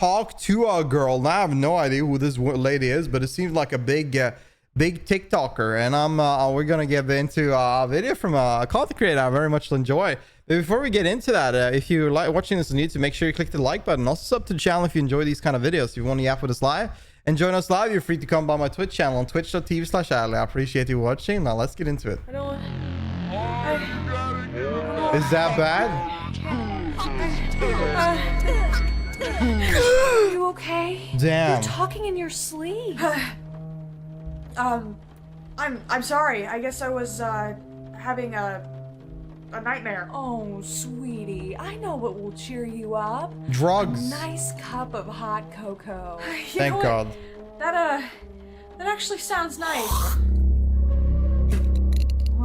Hawk Tuah girl. Now I have no idea who this lady is, but it seems like a big TikToker, and we're gonna get into a video from a content creator I very much enjoy. But before we get into that, if you like watching this on YouTube, make sure you click the like button. Also sub to the channel if you enjoy these kind of videos. If you want to yap with us live and join us live, you're free to come by my Twitch channel on twitch.tv/Adley. I appreciate you watching. Now let's get into it. I don't want... Is that bad? Are you okay? Damn. You're talking in your sleep. I'm sorry. I guess I was having a nightmare. Oh, sweetie, I know what will cheer you up. Drugs. A nice cup of hot cocoa. Thank God. That actually sounds nice.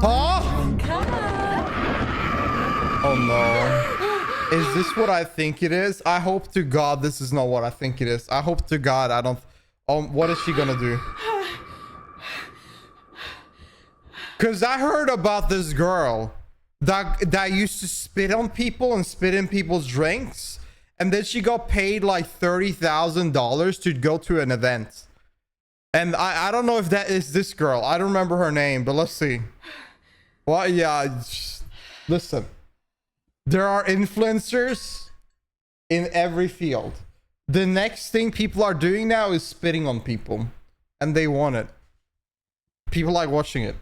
Huh? Come on. Oh no. Is this what I think it is? I hope to God this is not what I think it is. I hope to God I don't... what is she gonna do? Because I heard about this girl that used to spit on people and spit in people's drinks, and then she got paid like $30,000 to go to an event. And I don't know if that is this girl. I don't remember her name, but let's see. Well, yeah, listen. There are influencers in every field. The next thing people are doing now is spitting on people, and they want it. People like watching it.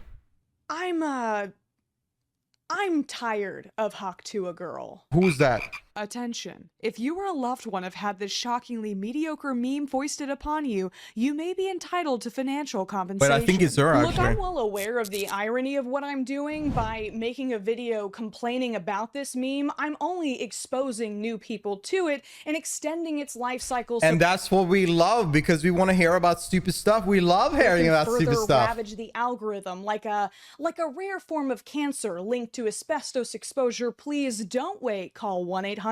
I'm tired of Hawk Tuah girl. Who's that? Attention. If you or a loved one have had this shockingly mediocre meme foisted upon you, you may be entitled to financial compensation. But I think it's her, Look, actually. I'm well aware of the irony of what I'm doing by making a video complaining about this meme. I'm only exposing new people to it and extending its life cycle. And that's what we love, because we want to hear about stupid stuff. We love hearing about stupid stuff. Ravage the algorithm like a rare form of cancer linked to asbestos exposure. Please don't wait. Call 1-800-99.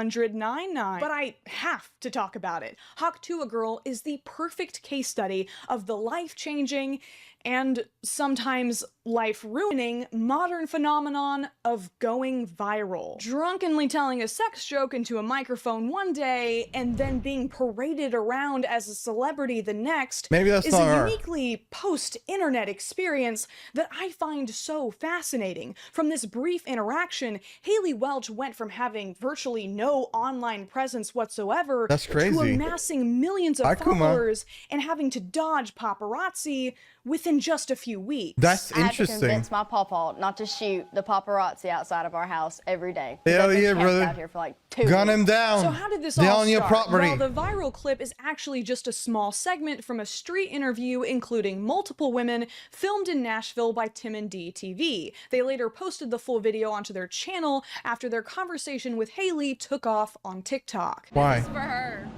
But I have to talk about it. Hawk Tuah girl is the perfect case study of the life-changing and sometimes life-ruining modern phenomenon of going viral. Drunkenly telling a sex joke into a microphone one day and then being paraded around as a celebrity the next. Maybe that's is not a her. uniquely post-internet experience that I find so fascinating. From this brief interaction, Haley Welch went from having virtually no online presence whatsoever That's crazy. to amassing millions of Akuma. followers and having to dodge paparazzi within just a few weeks. That's I had to interesting. convince my pawpaw not to shoot the paparazzi outside of our house every day. 'Cause Hell they've been yeah, camped brother. out here for like 2 Gun weeks. him down. So how did this They're all on your start? property. Well, the viral clip is actually just a small segment from a street interview including multiple women filmed in Nashville by Tim and D TV. They later posted the full video onto their channel after their conversation with Haley took off on TikTok. Why? For her.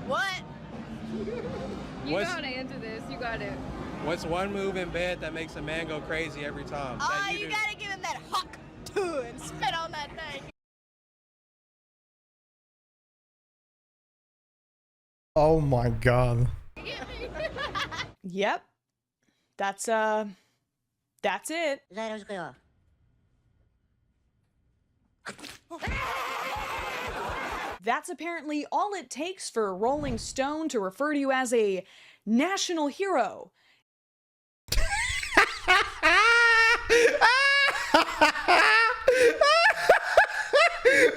What? You know how to answer this. You got it. What's one move in bed that makes a man go crazy every time? Oh, that you do? gotta give him that Hawk Tuah and spit on that thing. Oh my God. Yep. That's it. That's apparently all it takes for Rolling Stone to refer to you as a national hero.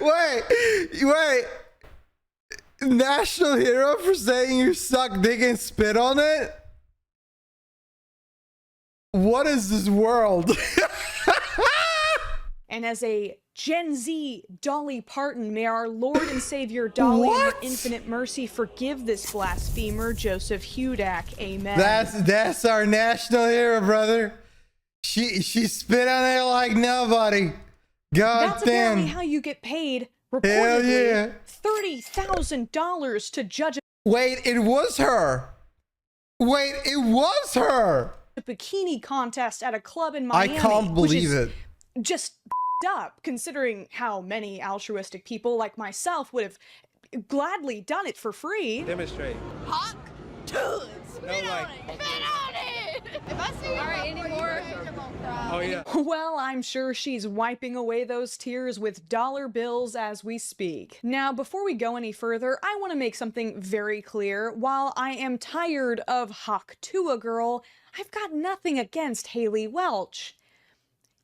Wait. National hero for saying you suck dick and spit on it? What is this world? And as a Gen Z Dolly Parton, may our Lord and Savior Dolly in her What? infinite mercy forgive this blasphemer, Joseph Hudak. Amen. That's our national hero, brother. She spit on it like nobody. God That's apparently damn. how you get paid, Hell reportedly, yeah. $30,000 to judge Wait, it was her. Wait, it was her. a bikini contest at a club in I Miami. can't which believe is it. just up, considering how many altruistic people like myself would have gladly done it for free. Demonstrate. Hawk Tuah and spit No, on like- it. Spit on it. If I see you all right anymore, won't cry. Oh yeah. Well, I'm sure she's wiping away those tears with dollar bills as we speak. Now, before we go any further, I want to make something very clear. While I am tired of Hawk Tuah girl, I've got nothing against Haley Welch.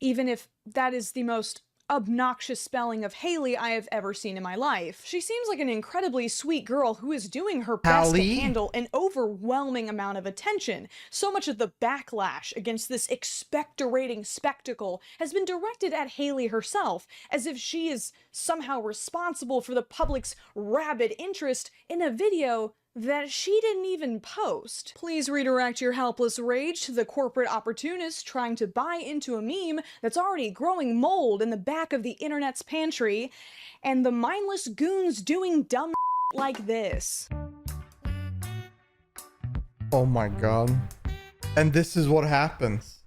Even if that is the most obnoxious spelling of Haley I have ever seen in my life. She seems like an incredibly sweet girl who is doing her best to handle an overwhelming amount of attention. So much of the backlash against this expectorating spectacle has been directed at Haley herself, as if she is somehow responsible for the public's rabid interest in a video that she didn't even post. Please redirect your helpless rage to the corporate opportunists trying to buy into a meme that's already growing mold in the back of the internet's pantry, and the mindless goons doing dumb like this. Oh my god. And this is what happens.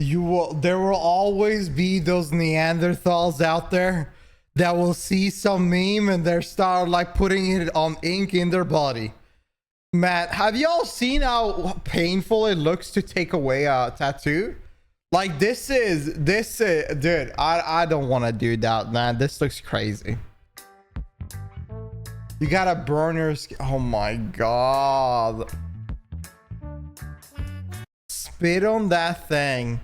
There will always be those Neanderthals out there that will see some meme and they start like putting it on ink in their body. Matt, have y'all seen how painful it looks to take away a tattoo? Like this is dude, I don't want to do that, man. This looks crazy. You gotta burn your skin. Oh my god. Spit on that thing.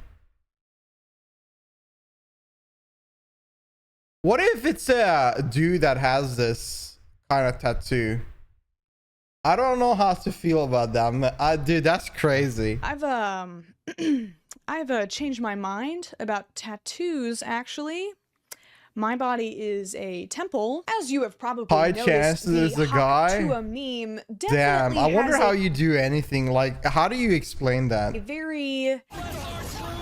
What if it's a dude that has this kind of tattoo? I don't know how to feel about that. Dude, that's crazy. I've changed my mind about tattoos, actually. My body is a temple. As you have probably High noticed, chances the there's a Hawk guy. Tuah meme definitely Damn, I wonder has how you do anything. Like, how do you explain that? a very...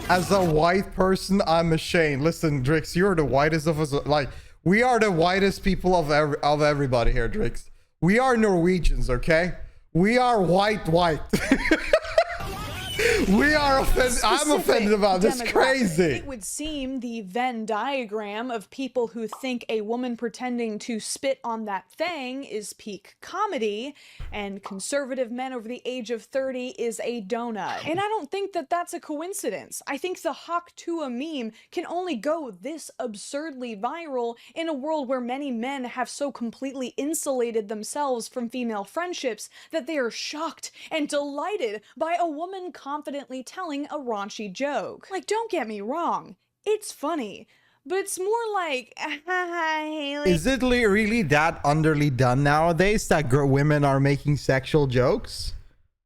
As a white person, I'm ashamed. Listen, Drix, you're the whitest of us. Like, we are the whitest people of everybody here, Drix. We are Norwegians, okay? We are white. We are offended. I'm offended about this. Crazy. It would seem the Venn diagram of people who think a woman pretending to spit on that thing is peak comedy, and conservative men over the age of 30 is a donut. And I don't think that that's a coincidence. I think the Hawk Tuah meme can only go this absurdly viral in a world where many men have so completely insulated themselves from female friendships that they are shocked and delighted by a woman confidently telling a raunchy joke. Like, don't get me wrong, it's funny, but it's more like, Haley. Is it really that underly done nowadays that women are making sexual jokes?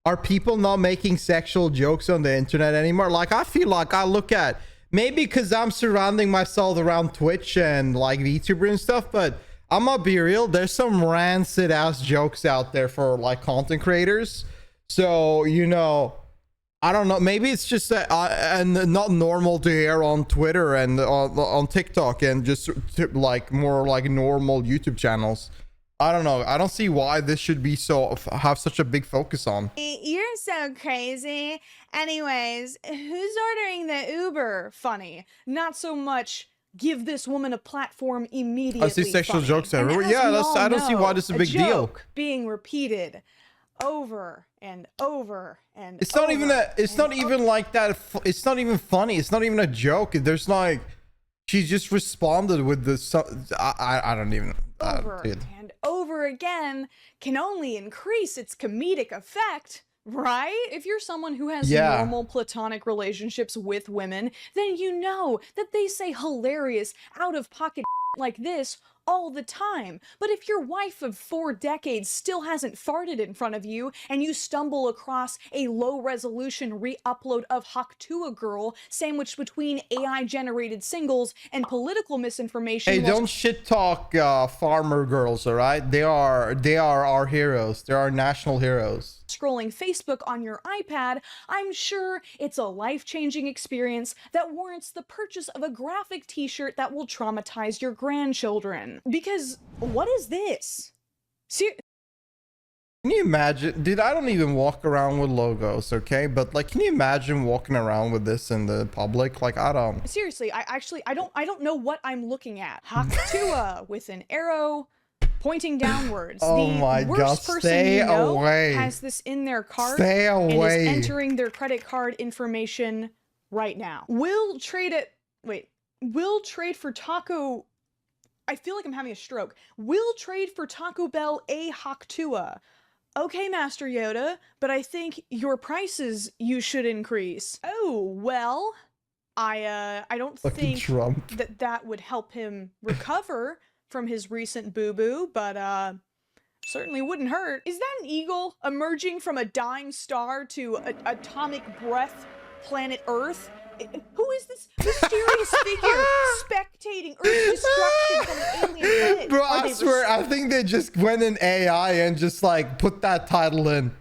Are people not making sexual jokes on the internet anymore? Like, I feel like I look at, maybe because I'm surrounding myself around Twitch and like VTuber and stuff, but I'm gonna be real, there's some rancid ass jokes out there for like content creators. So, you know, I don't know. Maybe it's just and not normal to hear on Twitter and on TikTok and just like more like normal YouTube channels. I don't know. I don't see why this should be have such a big focus on. You're so crazy. Anyways, who's ordering the Uber? Funny. Not so much give this woman a platform immediately. I see sexual funny. jokes And everywhere. as Yeah, we all I don't see why know, this is a big deal. joke being repeated over and over and It's not even over it's not even like that. It's not even funny. It's not even a joke. There's like, she just responded with the I don't even over dude. and over again can only increase its comedic effect, right? If you're someone who has normal platonic relationships with women, then you know that they say hilarious out of pocket like this all the time. But if your wife of 4 decades still hasn't farted in front of you and you stumble across a low-resolution re-upload of Hawk Tuah girl sandwiched between AI-generated singles and political misinformation... Hey, don't shit talk farmer girls, all right? They are our heroes. They are national heroes. Scrolling Facebook on your iPad, I'm sure it's a life-changing experience that warrants the purchase of a graphic t-shirt that will traumatize your grandchildren. Because what is this? Can you imagine? Dude, I don't even walk around with logos, okay? But like, can you imagine walking around with this in the public? Like, I don't. Seriously, I don't know what I'm looking at. Hawk Tuah with an arrow pointing downwards. Oh the my worst God, person stay you know away. has this in their cart Stay and away. is entering their credit card information right now. Will trade for taco. I feel like I'm having a stroke. Will trade for Taco Bell a Hawk Tuah. Okay, Master Yoda, but I think your prices you should increase. Oh, well, I don't Fucking think Trump. that would help him recover from his recent boo-boo, but certainly wouldn't hurt. Is that an eagle emerging from a dying star to atomic breath planet Earth? Who is this mysterious figure spectating Earth's destruction from an alien planet? Bro, Are I they swear, I think they just went in AI and just like put that title in.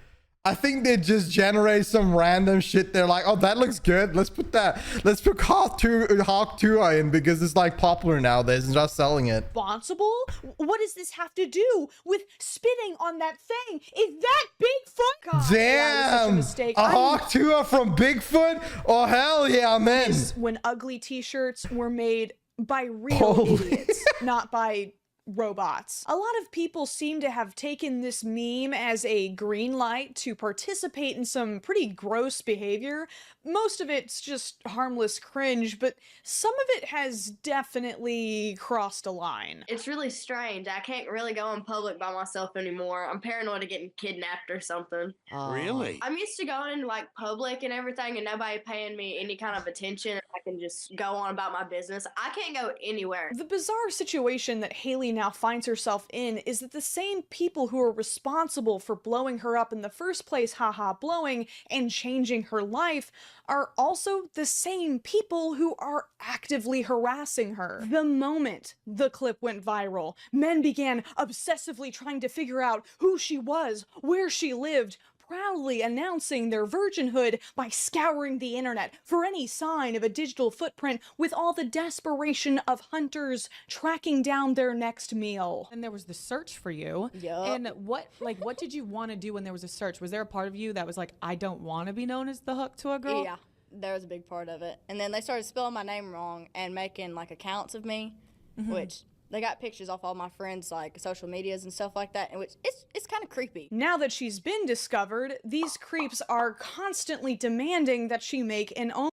I think they just generate some random shit. They're like, oh, that looks good. Let's put Hawk Tuah in because it's like popular nowadays and just selling it. responsible? What does this have to do with spitting on that thing? Is that Bigfoot? God, that was such a Damn, mistake. a Hawk Tuah from Bigfoot? Oh, hell yeah, man. When ugly t-shirts were made by real Holy- idiots, not by robots. A lot of people seem to have taken this meme as a green light to participate in some pretty gross behavior. Most of it's just harmless cringe, but some of it has definitely crossed a line. It's really strange. I can't really go in public by myself anymore. I'm paranoid of getting kidnapped or something. Really? I'm used to going like public and everything and nobody paying me any kind of attention. I can just go on about my business. I can't go anywhere. The bizarre situation that Haley now finds herself in is that the same people who are responsible for blowing her up in the first place, haha blowing, and changing her life, are also the same people who are actively harassing her. The moment the clip went viral, men began obsessively trying to figure out who she was, where she lived, proudly announcing their virginhood by scouring the internet for any sign of a digital footprint with all the desperation of hunters tracking down their next meal. And there was the search for you. Yup. And what did you want to do when there was a search? Was there a part of you that was like, I don't want to be known as the Hawk Tuah girl? Yeah, there was a big part of it. And then they started spelling my name wrong and making like accounts of me, which they got pictures off all my friends' like social medias and stuff like that, and which it's kind of creepy. Now that she's been discovered, these creeps are constantly demanding that she make an own.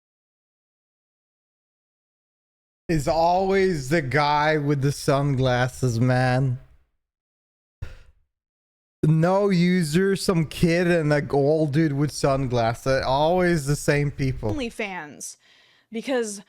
Is always the guy with the sunglasses, man. No user, some kid, and a old dude with sunglasses. Always the same people. OnlyFans, because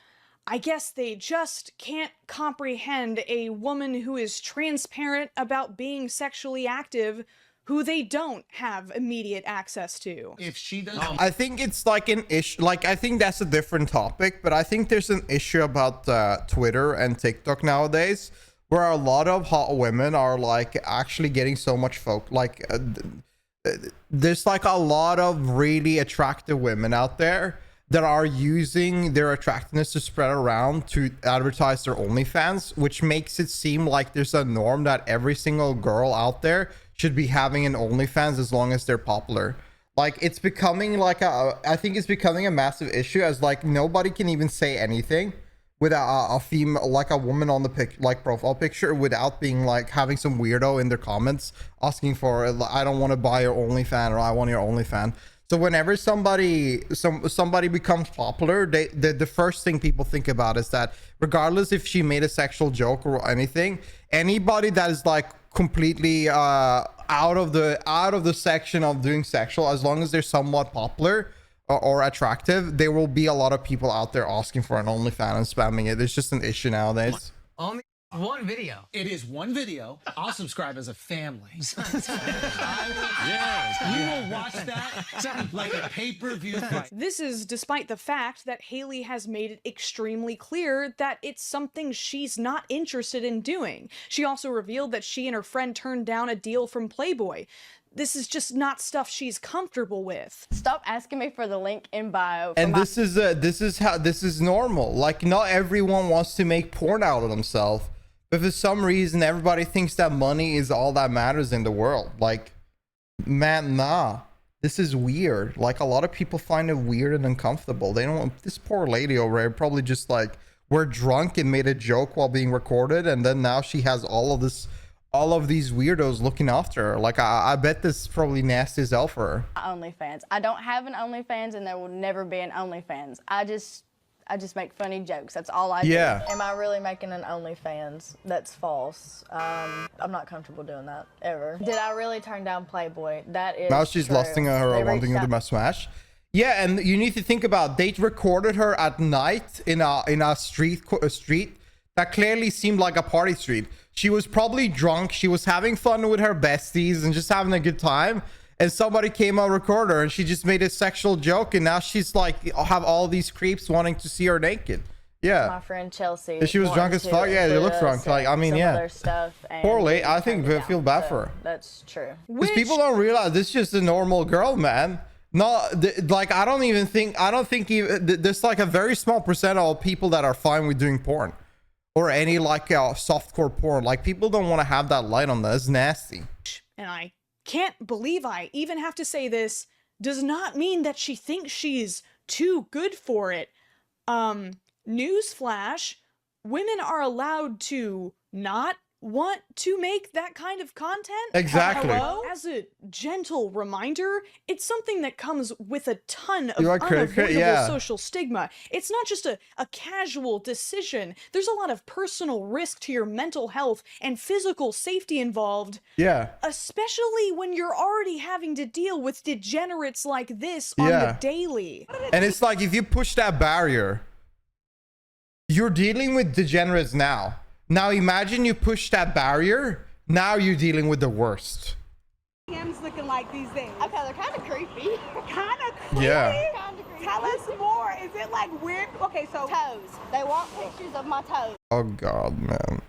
I guess they just can't comprehend a woman who is transparent about being sexually active who they don't have immediate access to. If she does, I think it's like an issue. Like, I think that's a different topic, but I think there's an issue about Twitter and TikTok nowadays where a lot of hot women are like actually getting so much there's like a lot of really attractive women out there that are using their attractiveness to spread around to advertise their OnlyFans, which makes it seem like there's a norm that every single girl out there should be having an OnlyFans as long as they're popular. Like, it's becoming like I think it's becoming a massive issue as like nobody can even say anything without a female, like a woman on the profile picture, without being like having some weirdo in their comments asking for, I don't want to buy your OnlyFans, or I want your OnlyFans. So whenever somebody becomes popular, the first thing people think about is that regardless if she made a sexual joke or anything, anybody that is like completely out of the section of doing sexual, as long as they're somewhat popular or attractive, there will be a lot of people out there asking for an OnlyFans and spamming it. It's just an issue nowadays. Only one video. it is one video. I'll subscribe as a family. Yes. We will watch that like a pay-per-view fight. This is despite the fact that Haley has made it extremely clear that it's something she's not interested in doing. She also revealed that she and her friend turned down a deal from Playboy. This is just not stuff she's comfortable with. Stop asking me for the link in bio. And this is normal. Like, not everyone wants to make porn out of themselves, but for some reason everybody thinks that money is all that matters in the world. Like, man, nah, this is weird. Like, a lot of people find it weird and uncomfortable. They don't. This poor lady over there probably just like were drunk and made a joke while being recorded, and then now she has all of this all of these weirdos looking after her. Like, I bet this is probably nasty as hell for her. OnlyFans. I don't have an OnlyFans, and there will never be an OnlyFans. I just make funny jokes. That's all I do. Yeah. Am I really making an OnlyFans? That's false. I'm not comfortable doing that, ever. Did I really turn down Playboy? That is Now she's true. lusting at her They or wanting reached to do my smash. Yeah, and you need to think about, they recorded her at night in a street that clearly seemed like a party street. She was probably drunk. She was having fun with her besties and just having a good time. And somebody came on record her and she just made a sexual joke. And now she's like, have all these creeps wanting to see her naked. Yeah. My friend Chelsea. She was drunk as fuck. Yeah, they look drunk. Like, I mean, some yeah. other stuff, and Poorly. we I think turned it I feel down, bad so for her. That's true. Because people don't realize this is just a normal girl, man. No, like, I don't think even, there's like a very small percent of people that are fine with doing porn. Or any like softcore porn. Like, people don't want to have that light on that. It's nasty. And I can't believe I even have to say this, does not mean that she thinks she's too good for it. Newsflash, women are allowed to not want to make that kind of content. Exactly. Hello? As a gentle reminder, it's something that comes with a ton of You are unavoidable yeah. social stigma. It's not just a casual decision. There's a lot of personal risk to your mental health and physical safety involved. Yeah. Especially when you're already having to deal with degenerates like this on the daily. And it's like, if you push that barrier, you're dealing with degenerates now. Now imagine you push that barrier. Now you're dealing with the worst. Him's looking like these days. Okay, they're kind of creepy. Kind of creepy? Yeah. Kind of creepy. Tell us more. Is it like weird? Okay, so Toes. They want pictures of my toes. Oh God, man.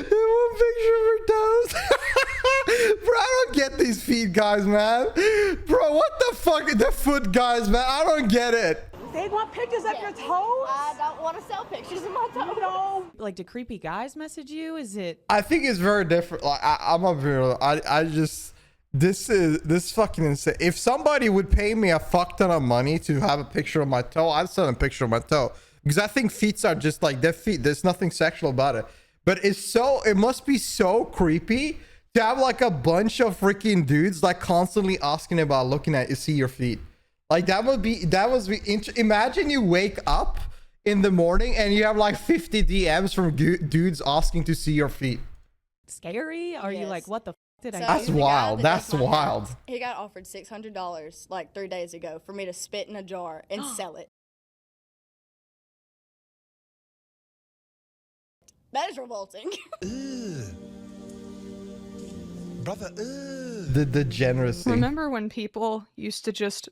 One picture of her toes. Bro, I don't get these feet guys, man. Bro, what the fuck? The foot guys, man. I don't get it. they want pictures of your toes? I don't want to sell pictures of my toes. No. Like, do creepy guys message you? Is it? I think it's very different. Like, I'm a real. I just. This fucking insane. If somebody would pay me a fuck ton of money to have a picture of my toe, I'd send a picture of my toe, because I think feet are just like their feet. There's nothing sexual about it. But it must be so creepy to have like a bunch of freaking dudes like constantly asking about looking at you, see your feet. Like that would be imagine you wake up in the morning and you have like 50 DMs from dudes asking to see your feet. Scary? Are you like, what the f did I do? That's wild. That's wild. He got offered $600 like 3 days ago for me to spit in a jar and sell it. That is revolting. Brother, The degeneracy. Remember when people used to just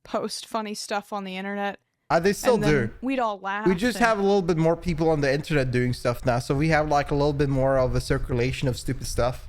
post funny stuff on the internet? They still and then do. We'd all laugh. We just have a little bit more people on the internet doing stuff now, so we have like a little bit more of a circulation of stupid stuff.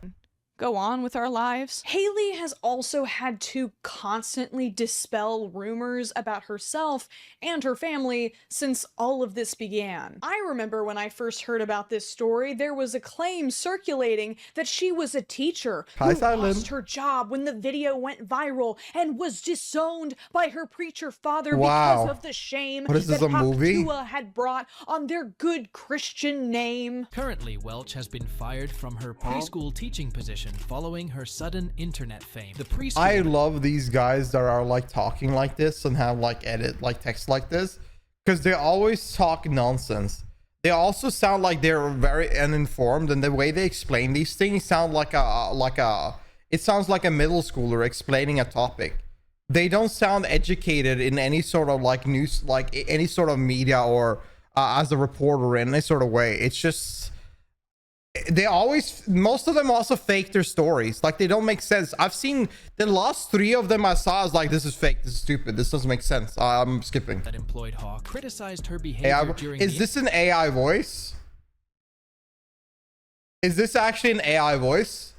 Go on with our lives. Haley has also had to constantly dispel rumors about herself and her family since all of this began. I remember when I first heard about this story, there was a claim circulating that she was a teacher who lost her job when the video went viral and was disowned by her preacher father because of the shame What is this, that a Hawk movie? Tuah had brought on their good Christian name. Currently, Welch has been fired from her preschool teaching position following her sudden internet fame. The preschool I love these guys that are like talking like this and have like edit like text like this, because they always talk nonsense. They also sound like they're very uninformed, and the way they explain these things sound like it sounds like a middle schooler explaining a topic. They don't sound educated in any sort of like news, like any sort of media or as a reporter in any sort of way. It's just most of them also fake their stories. Like, they don't make sense. I've seen the last 3 of them I saw. I was like, this is fake, this is stupid, this doesn't make sense. I'm skipping. that employed Hawk criticized her behavior during Is this an AI voice? Is this actually an AI voice?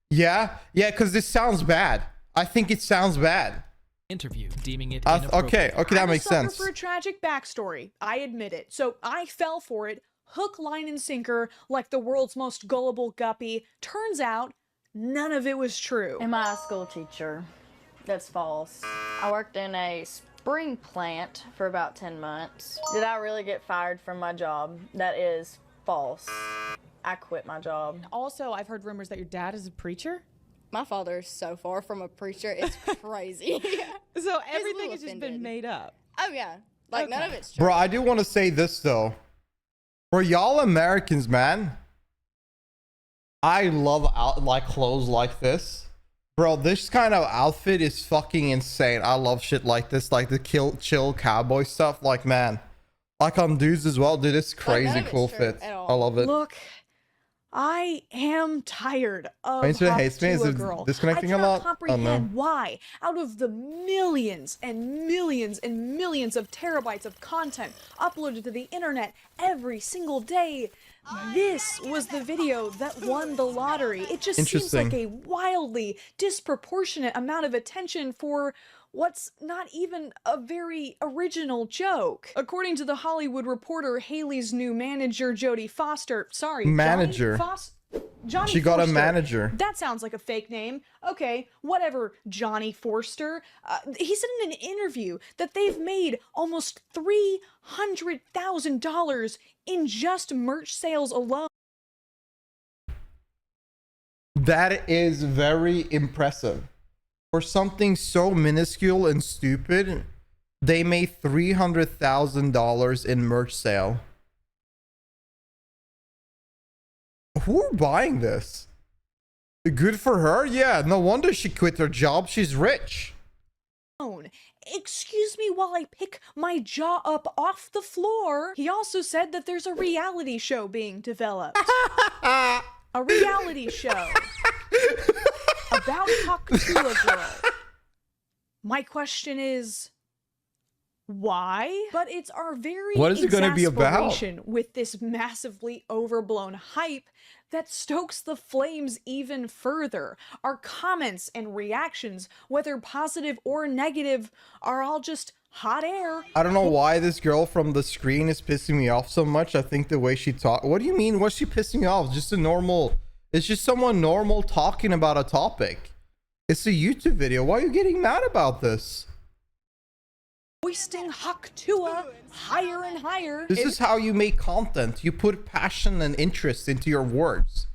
Yeah, because this sounds bad. I think it sounds bad. Interview, deeming it okay, that makes sense. I'm a sucker for a tragic backstory. I admit it. So I fell for it, hook, line, and sinker, like the world's most gullible guppy. Turns out, none of it was true. Am I a school teacher? That's false. I worked in a spring plant for about 10 months. Did I really get fired from my job? That is false. I quit my job. Also, I've heard rumors that your dad is a preacher. My father is so far from a preacher, it's crazy. So everything has just been made up. Oh yeah, like none of it's true. Bro, I do want to say this though. For y'all Americans, man, I love like clothes like this. Bro, this kind of outfit is fucking insane. I love shit like this, like the chill cowboy stuff. Like, man, like on dudes as well, dude. It's crazy cool fit. I love it. Look, I am tired of Internet Hawk hates me. Is Tuah it girl. disconnecting a I cannot lot? Oh, comprehend no. why, out of the millions and millions and millions of terabytes of content uploaded to the internet every single day, this was the video that won the lottery. It just seems like a wildly disproportionate amount of attention for what's not even a very original joke. According to The Hollywood Reporter, Haley's new manager, Jodie Foster, Manager. Johnny She got a Forster. manager. That sounds like a fake name. Okay, whatever, Johnny Forster. He said in an interview that they've made almost $300,000 in just merch sales alone. That is very impressive. For something so minuscule and stupid, they made $300,000 in merch sale. Who are buying this? Good for her? Yeah, no wonder she quit her job. She's rich. Excuse me while I pick my jaw up off the floor. He also said that there's a reality show being developed. A reality show about Hawk Tuah girl. My question is, why? But it's our very What is it gonna be about? exasperation with this massively overblown hype that stokes the flames even further. Our comments and reactions, whether positive or negative, are all just hot air. I don't know why this girl from the screen is pissing me off so much. I think the way she talk. What do you mean? What's she pissing me off? Just a normal. It's just someone normal talking about a topic. It's a YouTube video. Why are you getting mad about this? Hoisting Hawk Tuah higher and higher. This is how you make content. You put passion and interest into your words.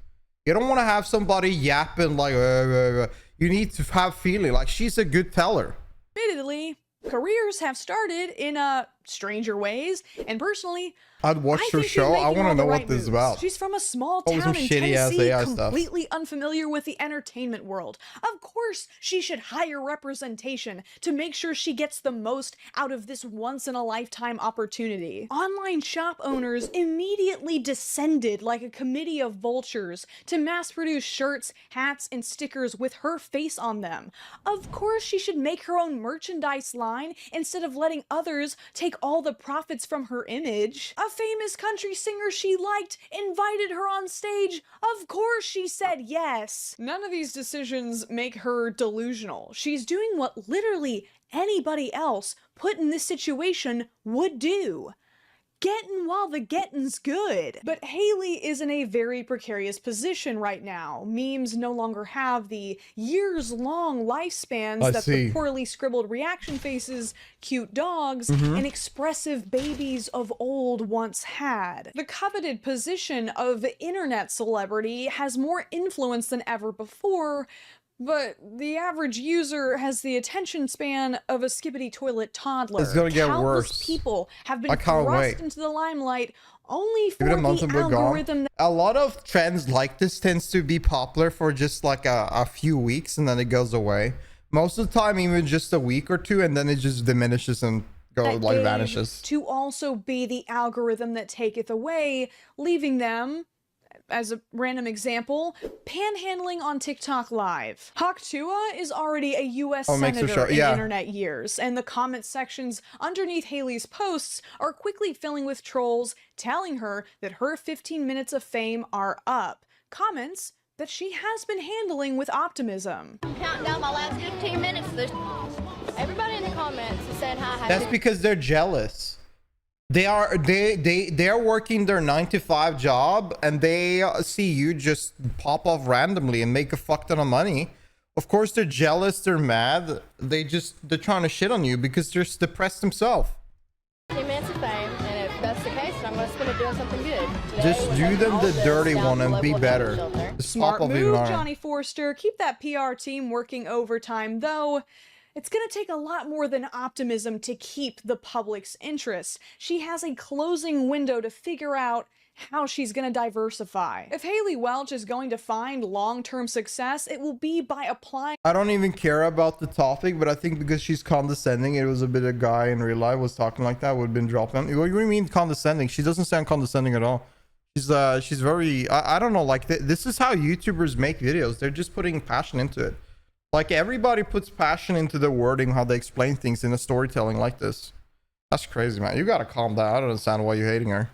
You don't want to have somebody yapping like, you need to have feeling. Like, she's a good teller. Admittedly, careers have started in stranger ways, and personally, I'd watch her show. I want to know what this is about. She's from a small Probably town some in shitty-ass Tennessee, AI stuff. completely unfamiliar with the entertainment world. Of course, she should hire representation to make sure she gets the most out of this once-in-a-lifetime opportunity. Online shop owners immediately descended like a committee of vultures to mass-produce shirts, hats, and stickers with her face on them. Of course, she should make her own merchandise line instead of letting others take all the profits from her image. A famous country singer she liked invited her on stage. Of course she said yes. None of these decisions make her delusional. She's doing what literally anybody else put in this situation would do. Getting while the getting's good. But Haley is in a very precarious position right now. Memes no longer have the years-long lifespans that the poorly scribbled reaction faces, cute dogs, and expressive babies of old once had. The coveted position of internet celebrity has more influence than ever before, but the average user has the attention span of a skibbity toilet toddler. It's gonna get Countless worse. people have been I can't thrust wait. into the limelight only for Give it a month the and we're gone. algorithm. A lot of trends like this tends to be popular for just like a few weeks and then it goes away. Most of the time, even just a week or two, and then it just diminishes and vanishes. To also be the algorithm that taketh away, leaving them, as a random example, panhandling on TikTok Live. Hawk Tuah is already a US senator in internet years, and the comment sections underneath Haley's posts are quickly filling with trolls telling her that her 15 minutes of fame are up. Comments that she has been handling with optimism. I'm counting down my last 15 minutes. Everybody in the comments is saying hi. That's because they're jealous. They are working their 9-to-5 job and they see you just pop off randomly and make a fuck ton of money. Of course they're jealous, they're mad. They're trying to shit on you because they're depressed themselves. Immense fame, and if that's the case, then I'm going to spend it doing something good. Just do them the dirty one and be better. Just Smart pop up move, even Johnny Forster. Keep that PR team working overtime, though. It's gonna take a lot more than optimism to keep the public's interest. She has a closing window to figure out how she's gonna diversify. If Haley Welch is going to find long-term success, it will be by applying. I don't even care about the topic, but I think because she's condescending, it was a bit a guy in real life was talking like that, would have been dropping. What do you mean condescending? She doesn't sound condescending at all. She's very, I don't know, like this is how YouTubers make videos. They're just putting passion into it. Like everybody puts passion into the wording, how they explain things in a storytelling like this. That's crazy, man. You gotta calm down. I don't understand why you're hating her.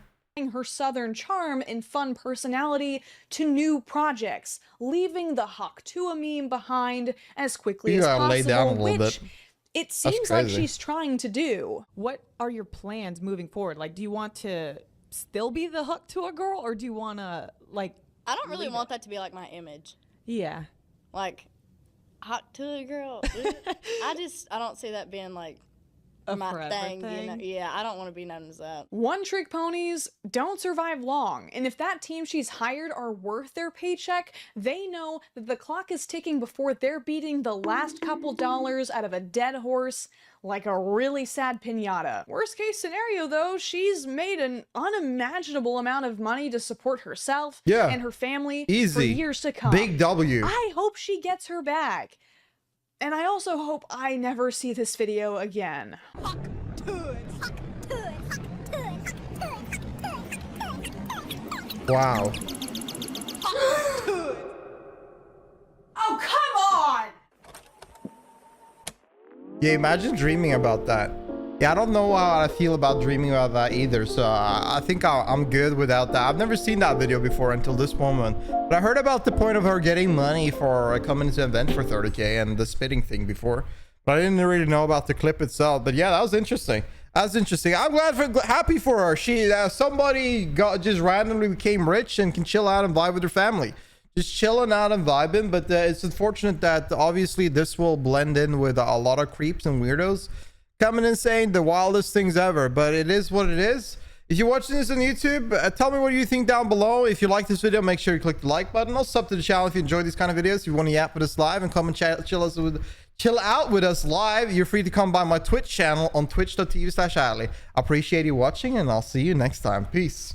Her southern charm and fun personality to new projects, leaving the Hawk Tuah meme behind as quickly as possible, lay down a little which bit. It seems like crazy. she's trying to do. What are your plans moving forward? Like, do you want to still be the Hawk Tuah girl, or do you want to, like... I don't really want that to be, like, my image. Yeah. Like, Hawk Tuah girl. I don't see that being, like, my thing, you know? Yeah, I don't want to be known as that. One-trick ponies don't survive long, and if that team she's hired are worth their paycheck, they know that the clock is ticking before they're beating the last couple dollars out of a dead horse like a really sad piñata. Worst case scenario though, she's made an unimaginable amount of money to support herself and her family for years to come. Big W. I hope she gets her bag. And I also hope I never see this video again. Wow. Oh, come on! Yeah, imagine dreaming about that. Yeah, I don't know how I feel about dreaming about that either, so I think I'm good without that. I've never seen that video before until this moment, but I heard about the point of her getting money for coming to an event for 30K and the spitting thing before, but I didn't really know about the clip itself. But yeah, that was interesting. That's interesting. I'm happy for her. She somebody just randomly became rich and can chill out and vibe with her family. Just chilling out and vibing. But it's unfortunate that obviously this will blend in with a lot of creeps and weirdos coming and saying the wildest things ever. But it is what it is. If you're watching this on YouTube, tell me what you think down below. If you like this video, make sure you click the like button. Also sub to the channel if you enjoy these kind of videos. If you want to yap with us live and come and chill out with us live, you're free to come by my Twitch channel on twitch.tv/Adley. I appreciate you watching, and I'll see you next time. Peace.